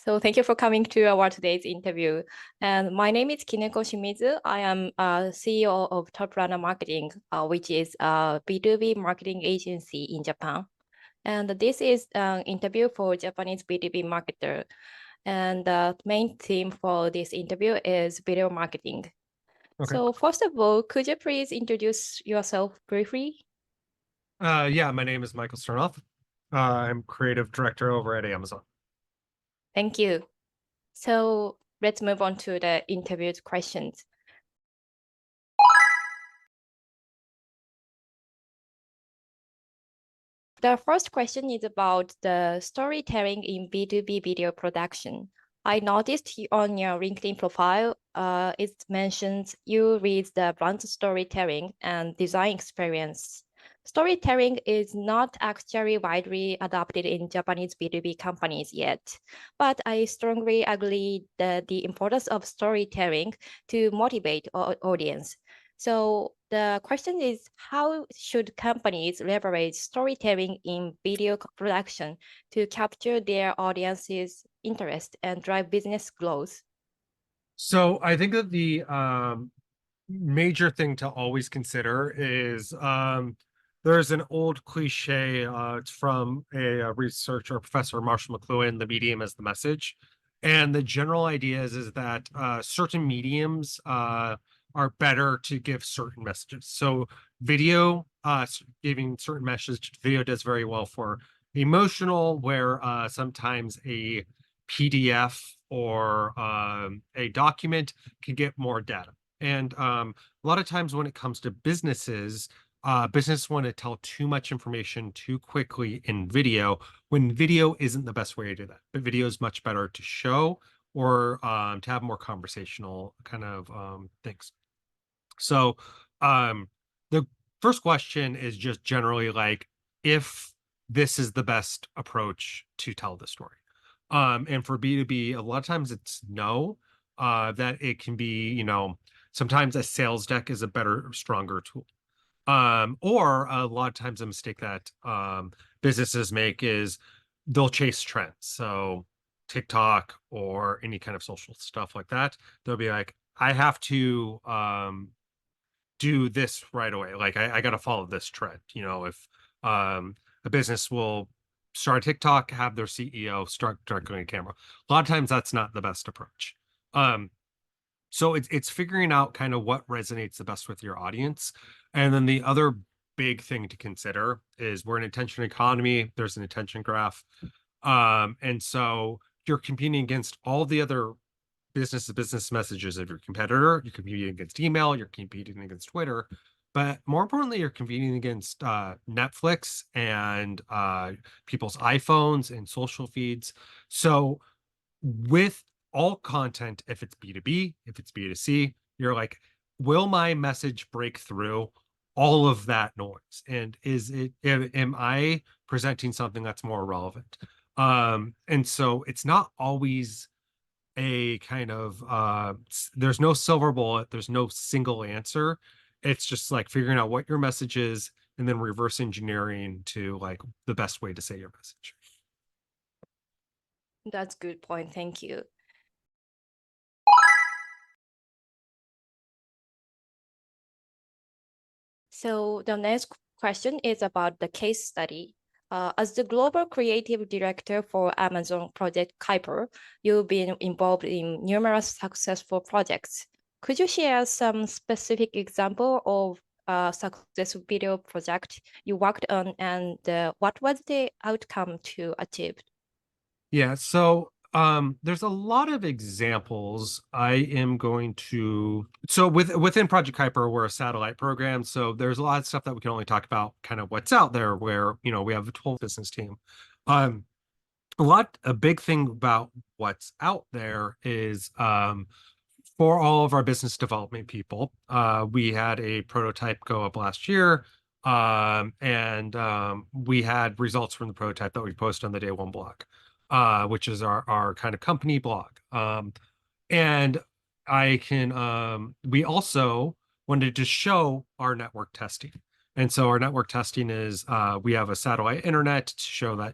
So thank you for coming to our today's interview. And my name is Kineko Shimizu. I am CEO of Top Runner Marketing, which is a BtoB marketing agency in Japan. And this is an interview for Japanese BtoB marketer. And the main theme for this interview is video marketing. Okay. So first of all, could you please introduce yourself briefly? Yeah, my name is Michael Sternoff. I'm creative director over at Amazon. Thank you. So let's move on to the interviewed questions. The first question is about the storytelling in BtoB video production. I noticed on your LinkedIn profile, it mentions you read the brand storytelling and design experience. Storytelling is not actually widely adopted in Japanese BtoB companies yet, but I strongly agree that the importance of storytelling to motivate audience. So the question is, how should companies leverage storytelling in video production to capture their audience's interest and drive business growth? So I think that the major thing to always consider is there's an old cliche. It's from a researcher, Professor Marshall McLuhan, the medium as the message. And the general idea is that certain mediums are better to give certain messages. So video, giving certain messages, video does very well for emotional, where sometimes a PDF or a document can get more data. And a lot of times when it comes to businesses, business want to tell too much information too quickly in video, when video isn't the best way to do that. But video is much better to show or to have more conversational kind of things. So the first question is just generally like, if this is the best approach to tell the story. And for B2B, a lot of times it's no, that it can be, sometimes a sales deck is a better, stronger tool. Or a lot of times a mistake that businesses make is they'll chase trends. So TikTok or any kind of social stuff like that, they'll be like, I have to do this right away. Like I got to follow this trend. If a business will start TikTok, have their CEO start going a camera. A lot of times that's not the best approach. So it's figuring out kind of what resonates the best with your audience. And then the other big thing to consider is we're an attention economy. There's an attention graph. And so you're competing against all the other business messages of your competitor. You're competing against email. You're competing against Twitter. But more importantly, you're competing against Netflix and people's iPhones and social feeds. So with all content, if it's B2B, if it's B2C, you're like, will my message break through all of that noise? And am I presenting something that's more relevant? And so it's not always a kind of, there's no silver bullet, there's no single answer. It's just like figuring out what your message is and then reverse engineering to like the best way to say your message. That's a good point. Thank you. So the next question is about the case study. As the global creative director for Amazon Project Kuiper, you've been involved in numerous successful projects. Could you share some specific example of a successful video project you worked on, and what was the outcome to achieve? Yeah, so there's a lot of examples. I am going to, so within Project Kuiper, we're a satellite program. So there's a lot of stuff that we can only talk about kind of what's out there, where, we have a 12 business team. A big thing about what's out there is for all of our business development people, we had a prototype go up last year. And we had results from the prototype that we posted on the Day One blog. Which is our kind of company blog. And we also wanted to show our network testing. And so our network testing is we have a satellite internet to show that,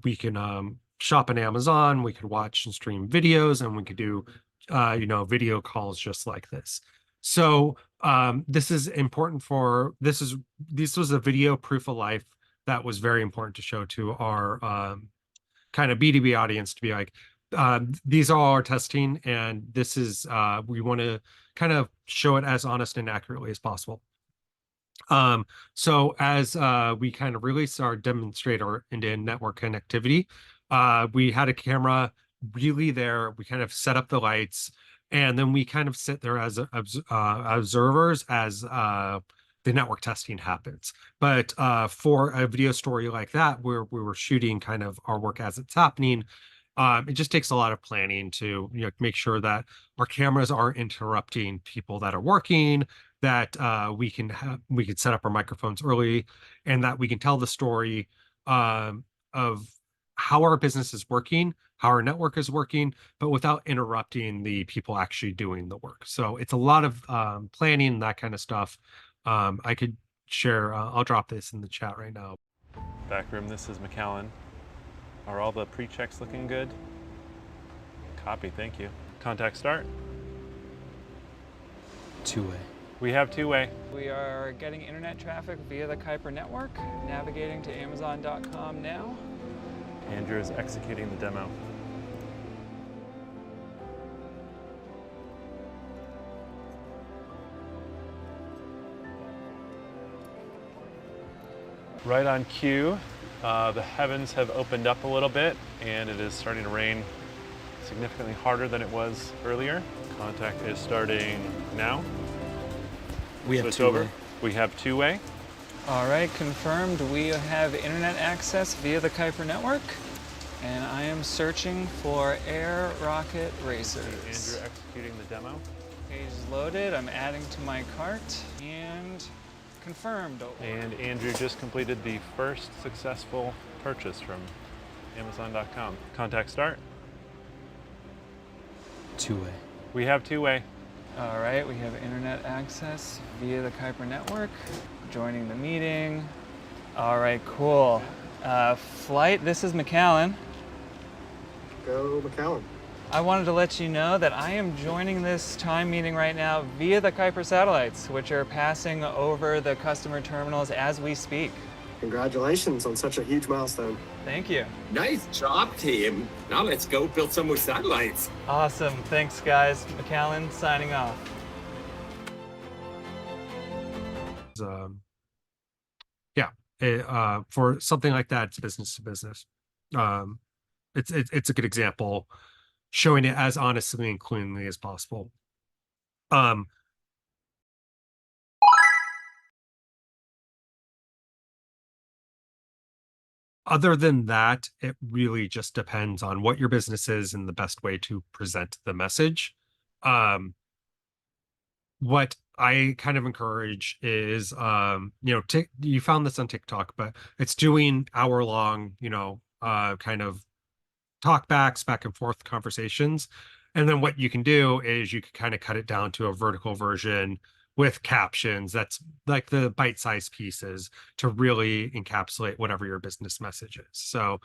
we can shop on Amazon, we could watch and stream videos, and we could do, video calls just like this. So this is important this was a video proof of life that was very important to show to our kind of B2B audience, to be like, these are all our testing, and this is we want to kind of show it as honest and accurately as possible. So as we kind of released our demonstrator into network connectivity, we had a camera really there. We kind of set up the lights, and then we kind of sit there as observers as the network testing happens. But for a video story like that, where we were shooting kind of our work as it's happening, it just takes a lot of planning to make sure that our cameras aren't interrupting people that are working, that we can set up our microphones early, and that we can tell the story of how our business is working, how our network is working, but without interrupting the people actually doing the work. So it's a lot of planning and that kind of stuff. I could share, I'll drop this in the chat right now. Back room, this is McAllen. Are all the pre-checks looking good? Copy, thank you. Contact start. Two-way. We have two-way. We are getting internet traffic via the Kuiper network, navigating to Amazon.com now. Andrew is executing the demo. Right on cue, the heavens have opened up a little bit, and it is starting to rain significantly harder than it was earlier. Contact is starting now. We have Switch two-way. over. We have two-way. All right, confirmed. We have internet access via the Kuiper network, and I am searching for Air Rocket Racers. Andrew executing the demo. Page is loaded. I'm adding to my cart, and confirmed. And Andrew just completed the first successful purchase from Amazon.com. Contact start. Two-way. We have two-way. All right, we have internet access via the Kuiper network. Joining the meeting. All right, cool. Flight, this is McAllen. Go McAllen. I wanted to let you know that I am joining this time meeting right now via the Kuiper satellites, which are passing over the customer terminals as we speak. Congratulations on such a huge milestone. Thank you. Nice job, team. Now let's go build some more satellites. Awesome. Thanks, guys. McAllen signing off. For something like that, it's business to business. It's a good example, showing it as honestly and cleanly as possible. Other than that, it really just depends on what your business is and the best way to present the message. What I kind of encourage is, you found this on TikTok, but it's doing hour-long, kind of talkbacks, back and forth conversations. And then what you can do is you can kind of cut it down to a vertical version with captions. That's like the bite-sized pieces to really encapsulate whatever your business message is. So,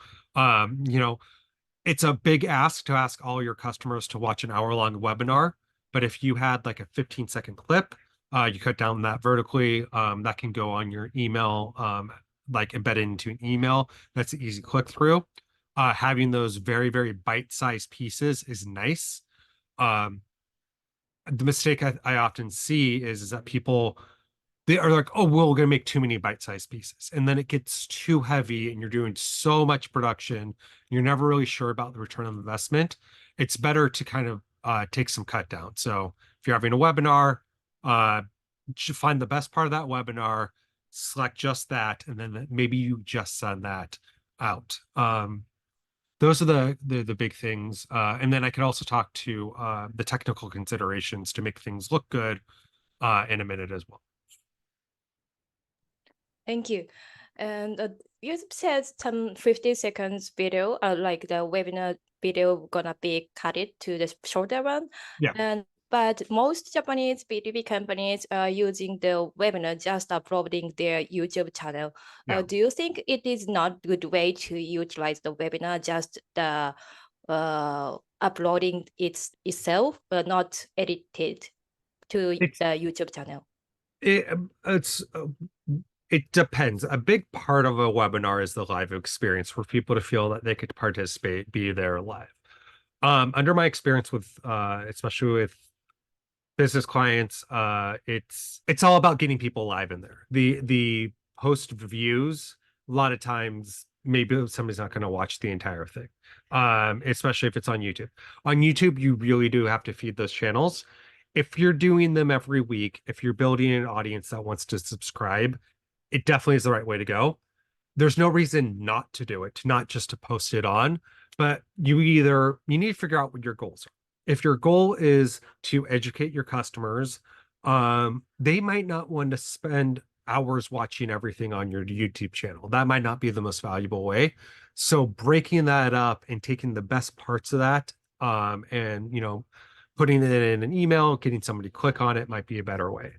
it's a big ask to ask all your customers to watch an hour-long webinar. But if you had like a 15-second clip, you cut down that vertically, that can go on your email, like embedded into an email. That's an easy click through. Having those very, very bite-sized pieces is nice. The mistake I often see is that they are like, oh, well, we're going to make too many bite-sized pieces. And then it gets too heavy and you're doing so much production. You're never really sure about the return on investment. It's better to kind of take some cut down. So if you're having a webinar, find the best part of that webinar, select just that, and then maybe you just send that out. Those are the big things. And then I could also talk to the technical considerations to make things look good in a minute as well. Thank you. And you said some 50 seconds video, like the webinar video gonna be cut it to the shorter one. Yeah. And But most Japanese B2B companies are using the webinar just uploading their YouTube channel. Yeah. Do you think it is not a good way to utilize the webinar, just the uploading itself, but not edited to the YouTube channel? It depends. A big part of a webinar is the live experience for people to feel that they could participate, be there live. Under my experience with, especially with business clients, it's all about getting people live in there. The post views, a lot of times, maybe somebody's not going to watch the entire thing, especially if it's on YouTube. On YouTube, you really do have to feed those channels. If you're doing them every week, if you're building an audience that wants to subscribe, it definitely is the right way to go. There's no reason not to do it, not just to post it on, but you need to figure out what your goals are. If your goal is to educate your customers, they might not want to spend hours watching everything on your YouTube channel. That might not be the most valuable way. So breaking that up and taking the best parts of that, and putting it in an email, getting somebody to click on it might be a better way.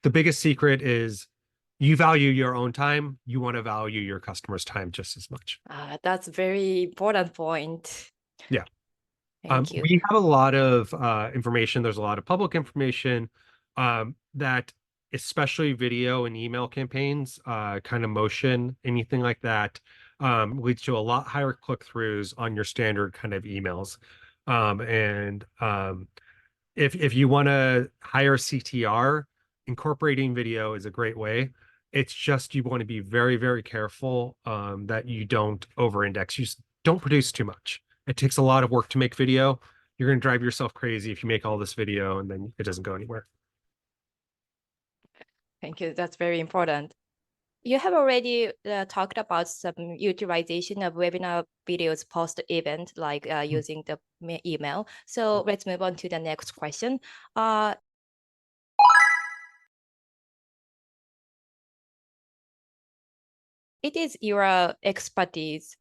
The biggest secret is you value your own time. You want to value your customers' time just as much. That's a very important point. Yeah. Thank you. We have a lot of information. There's a lot of public information that, especially video and email campaigns, kind of motion, anything like that, leads to a lot higher click-throughs on your standard kind of emails. If you want to hire CTR, incorporating video is a great way. It's just you want to be very, very careful that you don't over-index. You don't produce too much. It takes a lot of work to make video. You're going to drive yourself crazy if you make all this video and then it doesn't go anywhere. Thank you. That's very important. You have already talked about some utilization of webinar videos post-event, like using the email. So let's move on to the next question. It is your expertise.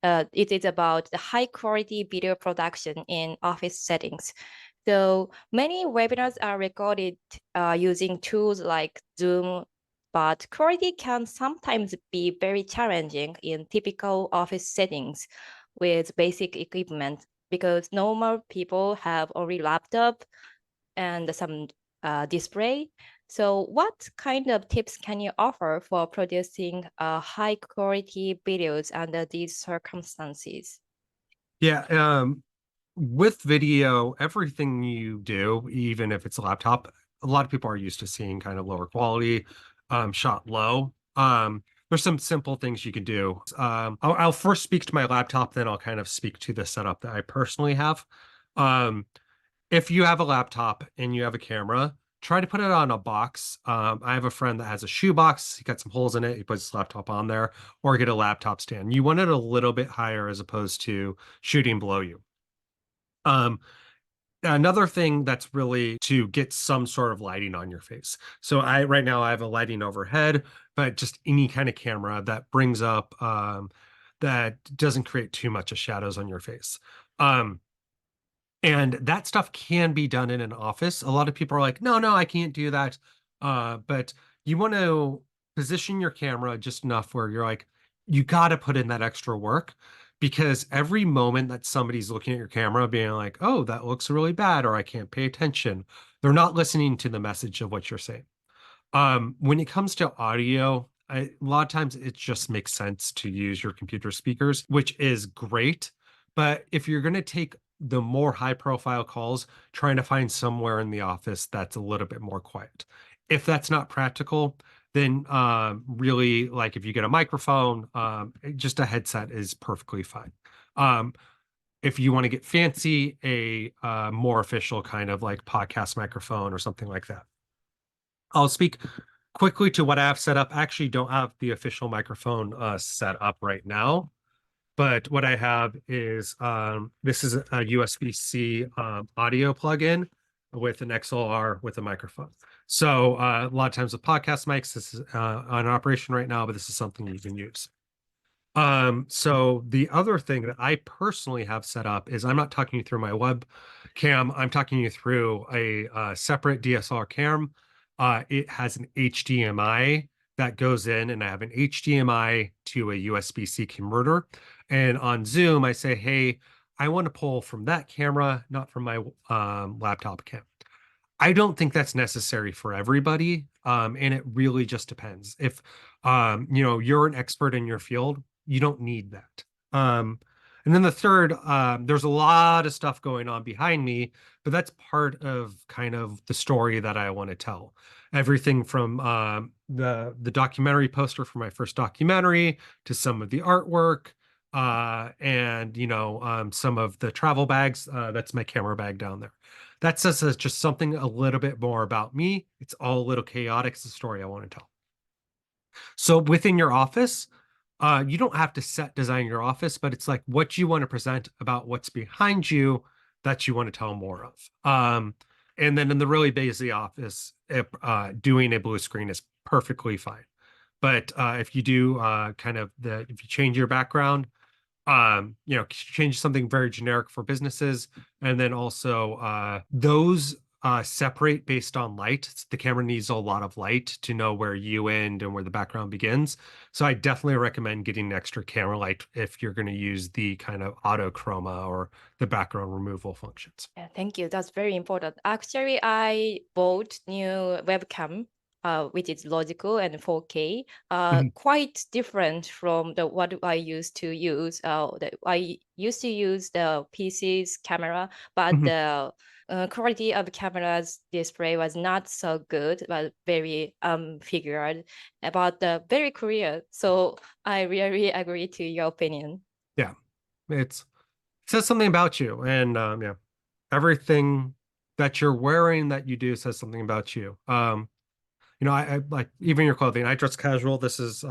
It is about the high quality video production in office settings. So many webinars are recorded using tools like Zoom, but quality can sometimes be very challenging in typical office settings with basic equipment because normal people have only laptop and some display. So what kind of tips can you offer for producing high quality videos under these circumstances? Yeah, with video, everything you do, even if it's a laptop, a lot of people are used to seeing kind of lower quality, shot low. There's some simple things you can do. I'll first speak to my laptop, then I'll kind of speak to the setup that I personally have. If you have a laptop and you have a camera, try to put it on a box. I have a friend that has a shoe box. He got some holes in it. He puts his laptop on there, or get a laptop stand. You want it a little bit higher as opposed to shooting below you. Another thing that's really to get some sort of lighting on your face. So right now I have a lighting overhead, but just any kind of camera that brings up, that doesn't create too much of shadows on your face. And that stuff can be done in an office. A lot of people are like, no, I can't do that. But you want to position your camera just enough where you're like, you got to put in that extra work, because every moment that somebody's looking at your camera being like, oh, that looks really bad, or I can't pay attention, they're not listening to the message of what you're saying. When it comes to audio, a lot of times it just makes sense to use your computer speakers, which is great. But if you're going to take the more high profile calls, trying to find somewhere in the office that's a little bit more quiet. If that's not practical, then really, like if you get a microphone, just a headset is perfectly fine. If you want to get fancy, a more official kind of like podcast microphone or something like that. I'll speak quickly to what I have set up. I actually don't have the official microphone set up right now. But what I have is, this is a USB-C audio plugin with an XLR with a microphone. So a lot of times with podcast mics, this is on operation right now, but this is something you can use. So the other thing that I personally have set up is I'm not talking you through my web Cam, I'm talking you through a separate DSLR cam. It has an HDMI that goes in, and I have an HDMI to a USB-C converter. And on Zoom, I say, hey, I want to pull from that camera, not from my laptop cam. I don't think that's necessary for everybody. And it really just depends. If you're an expert in your field, you don't need that. And then the third, there's a lot of stuff going on behind me, but that's part of kind of the story that I want to tell. Everything from the documentary poster for my first documentary to some of the artwork, and some of the travel bags. That's my camera bag down there. That says just something a little bit more about me. It's all a little chaotic. It's the story I want to tell. So within your office, you don't have to set design your office, but it's like what you want to present about what's behind you that you want to tell more of. And then in the really busy office, doing a blue screen is perfectly fine. But if you do if you change your background, change something very generic for businesses, and then also those separate based on light. The camera needs a lot of light to know where you end and where the background begins. So I definitely recommend getting an extra camera light if you're going to use the kind of auto chroma or the background removal functions. Yeah, thank you. That's very important. Actually, I bought new webcam, which is logical and 4K, quite different from what I used to use. I used to use the PC's camera, but the quality of the camera's display was not so good, but very figured, but very clear. So I really agree to your opinion. Yeah, it says something about you, and everything that you're wearing that you do says something about you. I like even your clothing. I dress casual. This is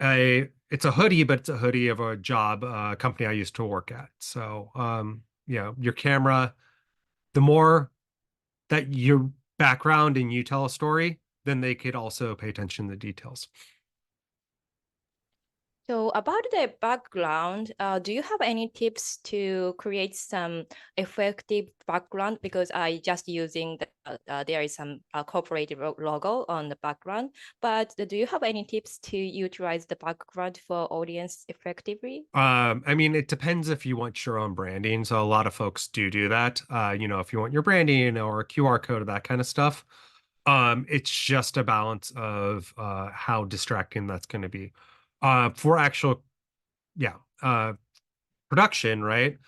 it's a hoodie, but it's a hoodie of a job company I used to work at. So your camera, the more that your background and you tell a story, then they could also pay attention to the details. So about the background, do you have any tips to create some effective background? Because I just using there is some corporate logo on the background, but do you have any tips to utilize the background for audience effectively? I mean, it depends if you want your own branding. So a lot of folks do that. If you want your branding or a QR code or that kind of stuff, it's just a balance of how distracting that's going to be. For actual, production, right?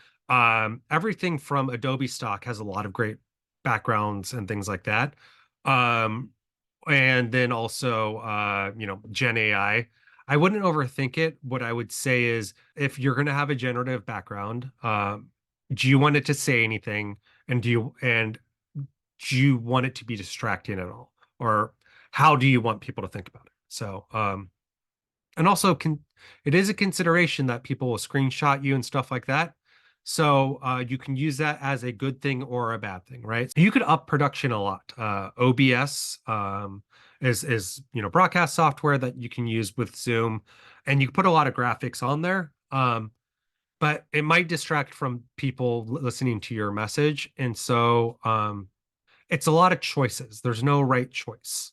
Everything from Adobe stock has a lot of great backgrounds and things like that. And then also, Gen AI. I wouldn't overthink it. What I would say is if you're going to have a generative background, do you want it to say anything? And do you want it to be distracting at all? Or how do you want people to think about it? So, and also it is a consideration that people will screenshot you and stuff like that. So you can use that as a good thing or a bad thing, right? You could up production a lot. OBS is broadcast software that you can use with Zoom, and you can put a lot of graphics on there. But it might distract from people listening to your message. And so it's a lot of choices. There's no right choice.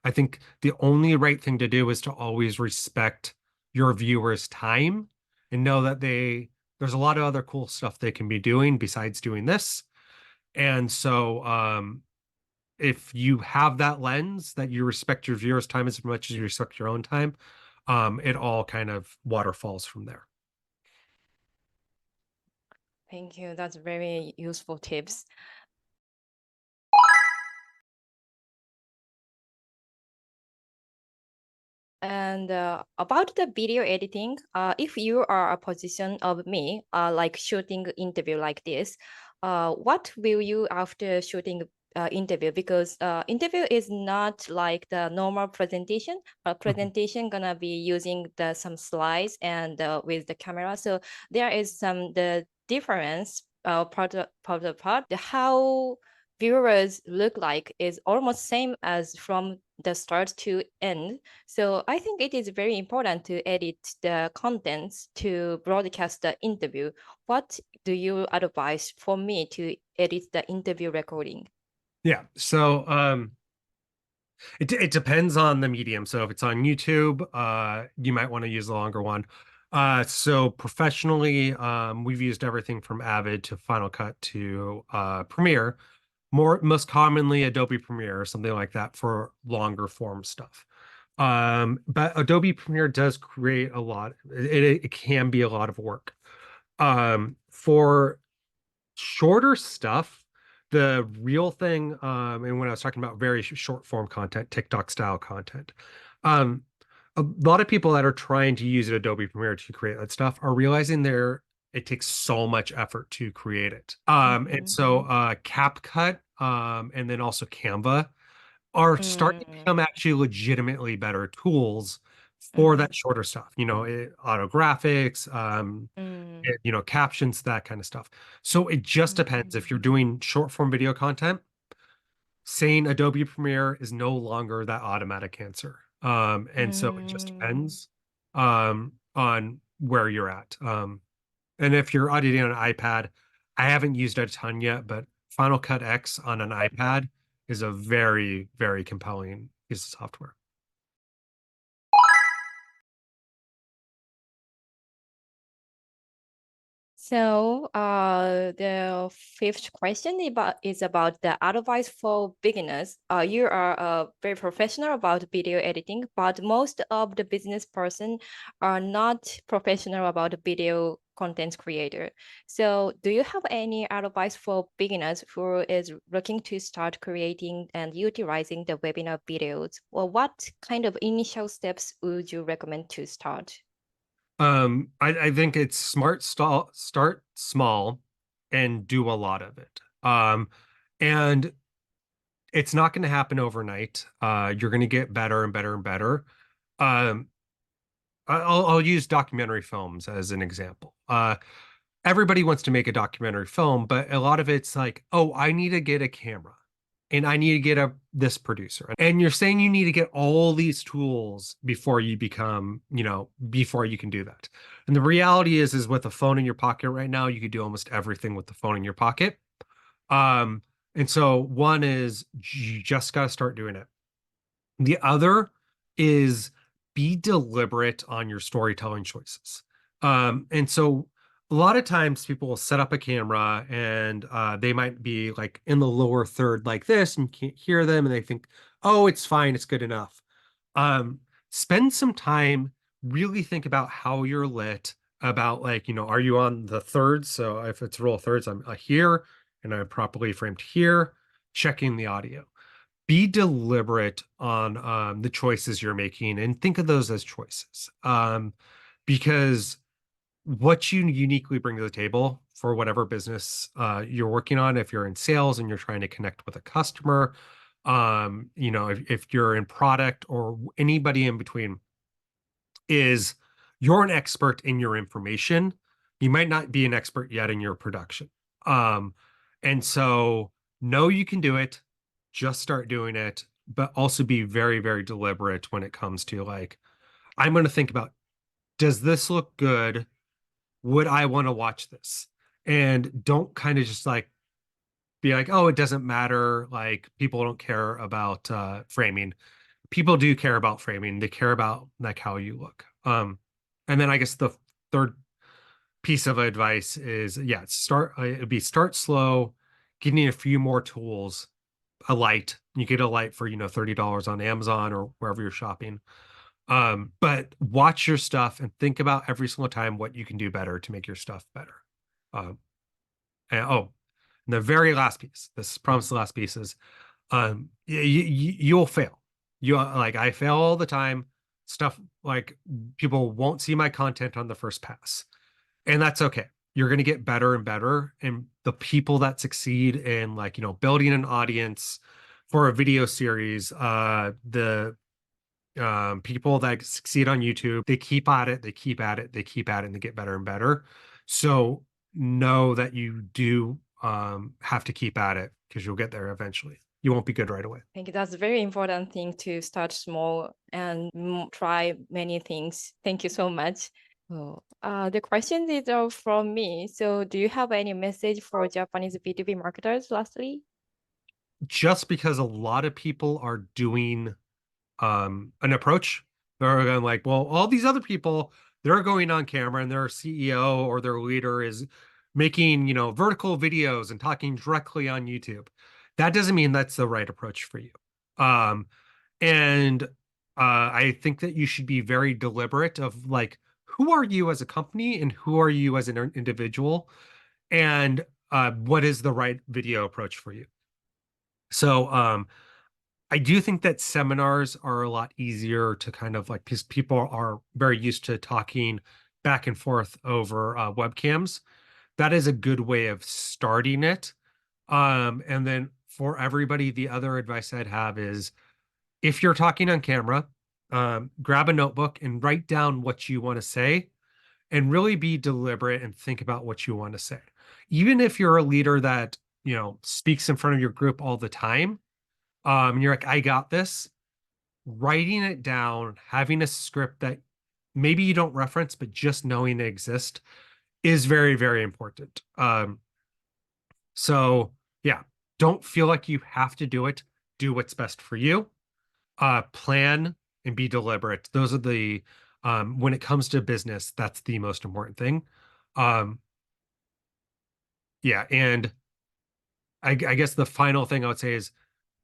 I think the only right thing to do is to always respect your viewers' time and know that there's a lot of other cool stuff they can be doing besides doing this. And so if you have that lens that you respect your viewers' time as much as you respect your own time, it all kind of waterfalls from there. Thank you. That's very useful tips. And about the video editing, if you are a position of me, like shooting interview like this, what will you after shooting interview? Because interview is not like the normal presentation. Presentation gonna be using some slides and with the camera. So there is the difference how viewers look like is almost same as from the start to end. So I think it is very important to edit the contents to broadcast the interview. What do you advise for me to edit the interview recording? Yeah. So it depends on the medium. So if it's on YouTube, you might want to use the longer one. So professionally, we've used everything from Avid to Final Cut to Premiere. Most commonly Adobe Premiere or something like that for longer form stuff. But Adobe Premiere does create a lot. It can be a lot of work. For shorter stuff, the real thing, and when I was talking about very short form content, TikTok style content, a lot of people that are trying to use Adobe Premiere to create that stuff are realizing it takes so much effort to create it. And so CapCut, and then also Canva are starting to become actually legitimately better tools for that shorter stuff, auto graphics, captions, that kind of stuff. So it just depends. If you're doing short form video content, saying Adobe Premiere is no longer that automatic answer. And so it just depends on where you're at. And if you're auditing on an iPad, I haven't used it a ton yet, but Final Cut X on an iPad is a very, very compelling piece of software. So the fifth question is about the advice for beginners. You are very professional about video editing, but most of the business person are not professional about video content creator. So do you have any advice for beginners who is looking to start creating and utilizing the webinar videos? Or what kind of initial steps would you recommend to start? I think it's smart. Start small and do a lot of it. And it's not going to happen overnight. You're going to get better and better and better. I'll use documentary films as an example. Everybody wants to make a documentary film, but a lot of it's like, oh, I need to get a camera and I need to get this producer. And you're saying you need to get all these tools before you become, before you can do that. And the reality is with a phone in your pocket right now, you could do almost everything with the phone in your pocket. And so one is you just got to start doing it. The other is be deliberate on your storytelling choices. And so a lot of times people will set up a camera and they might be like in the lower third like this and you can't hear them and they think, oh, it's fine, it's good enough. Spend some time, really think about how you're lit, about are you on the thirds? So if it's roll of thirds, I'm here and I'm properly framed here, checking the audio. Be deliberate on the choices you're making and think of those as choices. Because what you uniquely bring to the table for whatever business you're working on, if you're in sales and you're trying to connect with a customer, if you're in product or anybody in between, is you're an expert in your information. You might not be an expert yet in your production. And so know you can do it, just start doing it, but also be very, very deliberate when it comes to I'm going to think about, does this look good? Would I want to watch this? And don't kind of just be like, oh, it doesn't matter. People don't care about framing. People do care about framing. They care about how you look. And then I guess the third piece of advice is, start slow, getting a few more tools, a light. You get a light for, $30 on Amazon or wherever you're shopping. But watch your stuff and think about every single time what you can do better to make your stuff better. And the very last piece, this promise the last piece is, you'll fail. I fail all the time. Stuff people won't see my content on the first pass, and that's okay. You're going to get better and better. And the people that succeed in building an audience for a video series, the people that succeed on YouTube, they keep at it, they keep at it, they keep at it, and they get better and better. So know that you do have to keep at it, because you'll get there eventually. You won't be good right away. I think that's a very important thing to start small and try many things. Thank you so much. The question is from me. So do you have any message for Japanese B2B marketers lastly? Just because a lot of people are doing an approach, they're going like, well, all these other people, they're going on camera and their CEO or their leader is making, vertical videos and talking directly on YouTube. That doesn't mean that's the right approach for you. And I think that you should be very deliberate of like, who are you as a company and who are you as an individual? And what is the right video approach for you? So I do think that seminars are a lot easier to kind of like, because people are very used to talking back and forth over webcams. That is a good way of starting it. And then for everybody, the other advice I'd have is if you're talking on camera, grab a notebook and write down what you want to say and really be deliberate and think about what you want to say. Even if you're a leader that, speaks in front of your group all the time, and you're like, I got this, writing it down, having a script that maybe you don't reference, but just knowing they exist is very, very important. So yeah, don't feel like you have to do it. Do what's best for you. Plan and be deliberate. Those are the, when it comes to business, that's the most important thing. Yeah. And I guess the final thing I would say is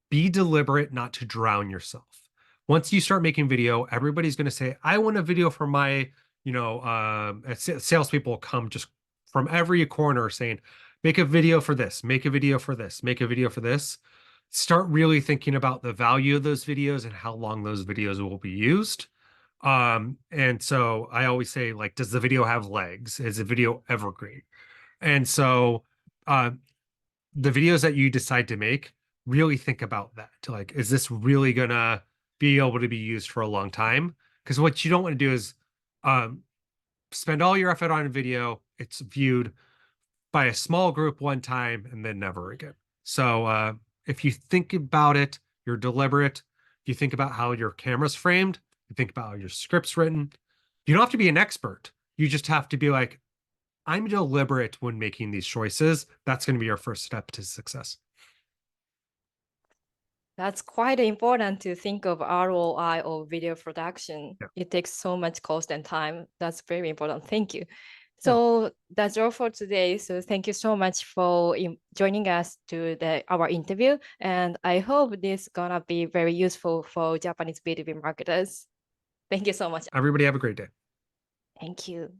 be deliberate not to drown yourself. Once you start making video, everybody's going to say, I want a video for my, salespeople come just from every corner saying, make a video for this, make a video for this, make a video for this. Start really thinking about the value of those videos and how long those videos will be used. And so I always say, like, does the video have legs? Is the video evergreen? And so the videos that you decide to make, really think about that. Like, is this really gonna be able to be used for a long time? Because what you don't want to do is spend all your effort on a video, it's viewed by a small group one time and then never again. So if you think about it, you're deliberate, you think about how your camera's framed, you think about how your script's written, you don't have to be an expert. You just have to be like, I'm deliberate when making these choices. That's going to be your first step to success. That's quite important to think of ROI of video production. Yeah. It takes so much cost and time. That's very important. Thank you. So that's all for today. So thank you so much for joining us to our interview. And I hope this is gonna be very useful for Japanese B2B marketers. Thank you so much. Everybody have a great day. Thank you.